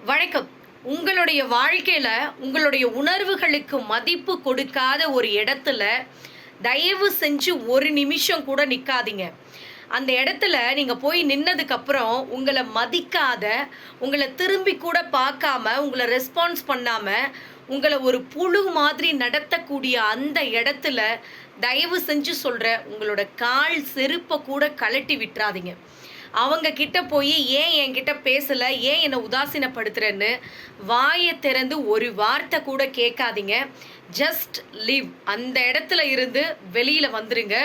வணக்கம். உங்களுடைய வாழ்க்கையில உங்களுடைய உணர்வுகளுக்கு மதிப்பு கொடுக்காத ஒரு இடத்துல தயவு செஞ்சு ஒரு நிமிஷம் கூட நிக்காதீங்க. அந்த இடத்துல நீங்க போய் நின்னதுக்கப்புறம் உங்கள மதிக்காத, உங்கள திரும்பி கூட பார்க்காம, உங்கள ரெஸ்பான்ஸ் பண்ணாம, உங்கள ஒரு புழு மாதிரி நடத்தக்கூடிய அந்த இடத்துல தயவு செஞ்சு சொல்றேன், உங்களோட கால் செருப்ப கூட கழட்டி விட்றாதீங்க. அவங்க கிட்ட போய் ஏன் என்கிட்ட பேசல, ஏன் என்னை உதாசீனப்படுத்துறன்னு வாயை திறந்து ஒரு வார்த்தை கூட கேட்காதீங்க. Just live. அந்த இடத்துல இருந்து வெளியில வந்துருங்க.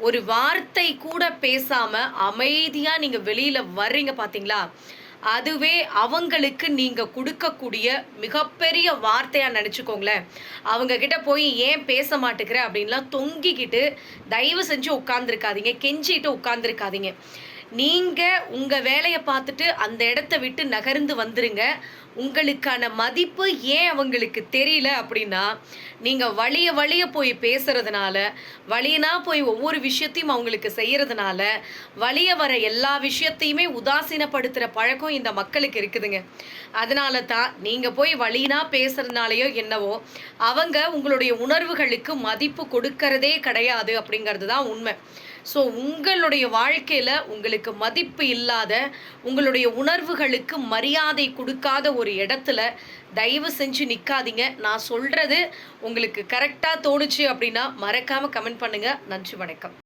ஒரு வார்த்தை கூட பேசாம அமைதியா நீங்க வெளியில வர்றீங்க பாத்தீங்களா, அதுவே அவங்களுக்கு நீங்க கொடுக்கக்கூடிய மிகப்பெரிய வார்த்தையா நினைச்சுக்கோங்களேன். அவங்க கிட்ட போய் ஏன் பேச மாட்டேங்கிற அப்படின்லாம் தொங்கிக்கிட்டு தயவு செஞ்சு உட்கார்ந்துருக்காதீங்க, கெஞ்சிட்டு உட்கார்ந்துருக்காதீங்க. நீங்க உங்க வேலைய பார்த்துட்டு அந்த இடத்த விட்டு நகர்ந்து வந்துருங்க. உங்களுக்கான மதிப்பு ஏன் அவங்களுக்கு தெரியல அப்படின்னா, நீங்க வழிய வழிய போய் பேசுறதுனால, வழியனா போய் ஒவ்வொரு விஷயத்தையும் அவங்களுக்கு செய்யறதுனால, வழிய வர எல்லா விஷயத்தையுமே உதாசீனப்படுத்துற பழக்கம் இந்த மக்களுக்கு இருக்குதுங்க. அதனால தான் நீங்க போய் வழியனா பேசுறதுனாலயோ என்னவோ, அவங்க உங்களுடைய உணர்வுகளுக்கு மதிப்பு கொடுக்கறதே கிடையாது அப்படிங்கிறது தான் உண்மை. ஸோ உங்களுடைய வாழ்க்கையில உங்களுக்கு மதிப்பு இல்லாத, உங்களுடைய உணர்வுகளுக்கு மரியாதை கொடுக்காத ஒரு இடத்துல தயவு செஞ்சு நிக்காதீங்க. நான் சொல்றது உங்களுக்கு கரெக்ட்டா தோணுச்சு அப்படின்னா மறக்காம கமெண்ட் பண்ணுங்க. நன்றி, வணக்கம்.